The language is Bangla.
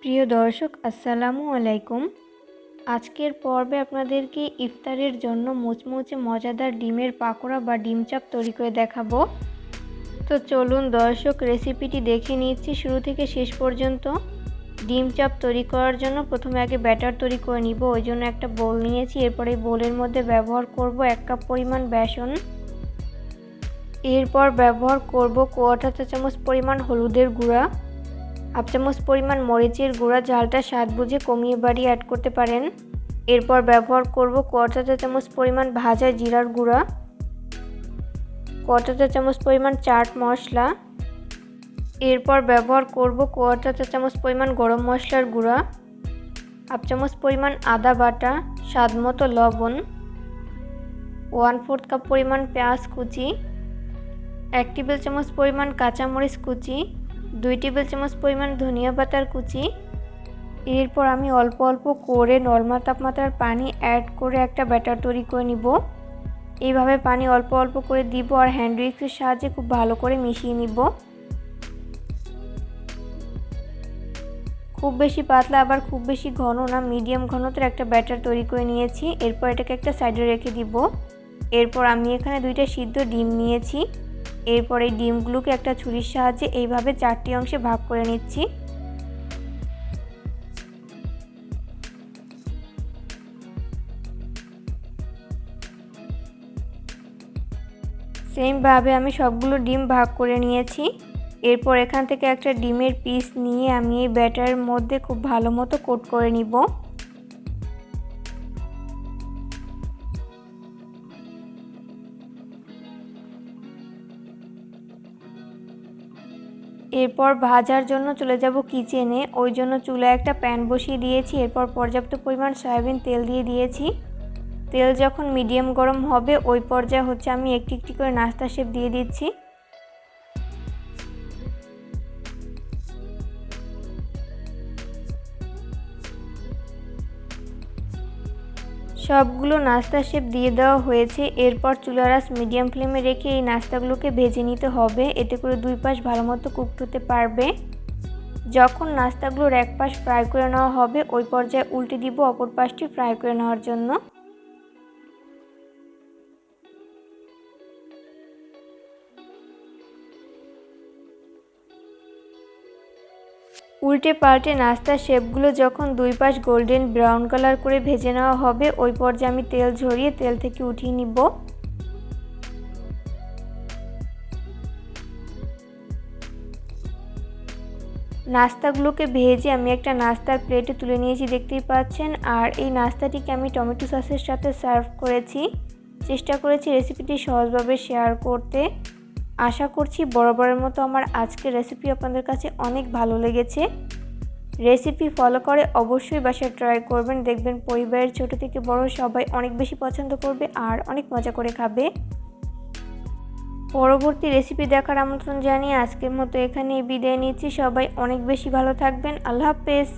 প্রিয় দর্শক আসসালামু আলাইকুম। আজকের পর্বে আপনাদেরকে ইফতারের জন্য মুচমুচে মজাদার ডিমের পাকোড়া বা ডিম চাপ তৈরি করে দেখাবো। তো চলুন দর্শক রেসিপিটি দেখে নিচ্ছি শুরু থেকে শেষ পর্যন্ত। ডিম চাপ তৈরি করার জন্য প্রথমে আগে ব্যাটার তৈরি করে নিব। ওই জন্য একটা বোল নিয়েছি। এরপরে বোলের মধ্যে ব্যবহার করব 1 কাপ পরিমাণ বেসন। এরপর ব্যবহার করব 1/4 চা চামচ পরিমাণ হলুদের গুঁড়া, 1/2 চামচ পরিমাণ মরিচের গুঁড়া, ঝালটা স্বাদ বুঝে কমিয়ে বাড়িয়ে অ্যাড করতে পারেন। এরপর ব্যবহার করব 1/4 চা চামচ পরিমাণ ভাজা জিরার গুঁড়া, 1/4 চা চামচ পরিমাণ চাট মশলা। এরপর ব্যবহার করব 1/4 চা চামচ পরিমাণ গরম মশলার গুঁড়া, 1/2 চামচ পরিমাণ আদা বাটা, স্বাদ মতো লবণ, 1/4 কাপ পরিমাণ পেঁয়াজ কুচি, 1 টেবিল চামচ পরিমাণ কাঁচামরিচ কুচি, 2 টেবিল চামচ পরিমাণ ধনিয়া পাতার কুচি। এরপর আমি অল্প অল্প করে নরমাল তাপমাত্রার পানি অ্যাড করে একটা ব্যাটার তৈরি করে নিব। এইভাবে পানি অল্প অল্প করে দিব আর হ্যান্ড উইক্সের সাহায্যে খুব ভালো করে মিশিয়ে নিব। খুব বেশি পাতলা আবার খুব বেশি ঘন না, মিডিয়াম ঘনত্বের একটা ব্যাটার তৈরি করে নিয়েছি। এরপর এটাকে একটা সাইডে রেখে দিব। এরপর আমি এখানে 2টা সিদ্ধ ডিম নিয়েছি। এরপর এই ডিমগুলোকে একটা ছুরির সাহায্যে এইভাবে 4টি অংশে ভাগ করে নিচ্ছি। সেমভাবে আমি সবগুলো ডিম ভাগ করে নিয়েছি। এরপর এখান থেকে একটা ডিমের পিস নিয়ে আমি এই ব্যাটারের মধ্যে খুব ভালো মতো কোট করে নিব। এরপর ভাজার জন্য চলে যাব কিচেনে। ওই জন্য চুলায় একটা প্যান বসিয়ে দিয়েছি। এরপর পর্যাপ্ত পরিমাণ সয়াবিন তেল দিয়ে দিয়েছি। তেল যখন মিডিয়াম গরম হবে ওই পর্যায়ে আমি একটি একটি করে নাস্তা শেপ দিয়ে দিচ্ছি। সবগুলো নাস্তা শেপ দিয়ে দেওয়া হয়েছে। এরপর চুলার আঁচ মিডিয়াম ফ্লেমে রেখে এই নাস্তাগুলোকে ভেজে নিতে হবে। এতে করে দুই পাশ ভালো মতো কুকড হতে পারবে। যখন নাস্তাগুলোর এক পাশ ফ্রাই করে নেওয়া হবে ওই পর্যায়ে উল্টে দিব অপর পাশটি ফ্রাই করে নেওয়ার জন্য। উল্টে পাল্টে নাস্তার শেপগুলো যখন দুই পাশ গোল্ডেন ব্রাউন কালার করে ভেজে নেওয়া হবে ওই পর্যায়ে আমি তেল ঝরিয়ে তেল থেকে উঠিয়ে নিব। নাস্তাগুলোকে ভেজে আমি একটা নাস্তার প্লেটে তুলে নিয়েছি, দেখতেই পাচ্ছেন। আর এই নাস্তাটিকে আমি টমেটো সসের সাথে সার্ভ করেছি। চেষ্টা করেছি রেসিপিটি সহজভাবে শেয়ার করতে। আশা করছি বরাবরের মতো আমার আজকের রেসিপি আপনাদের কাছে অনেক ভালো লেগেছে। রেসিপি ফলো করে অবশ্যই বাসায় ট্রাই করবেন। দেখবেন পরিবারের ছোট থেকে বড় সবাই অনেক বেশি পছন্দ করবে আর অনেক মজা করে খাবে। পরবর্তী রেসিপি দেখার আমন্ত্রণ জানিয়ে আজকের মতো এখানেই বিদায় নিচ্ছি। সবাই অনেক বেশি ভালো থাকবেন। আল্লাহ হাফেজ।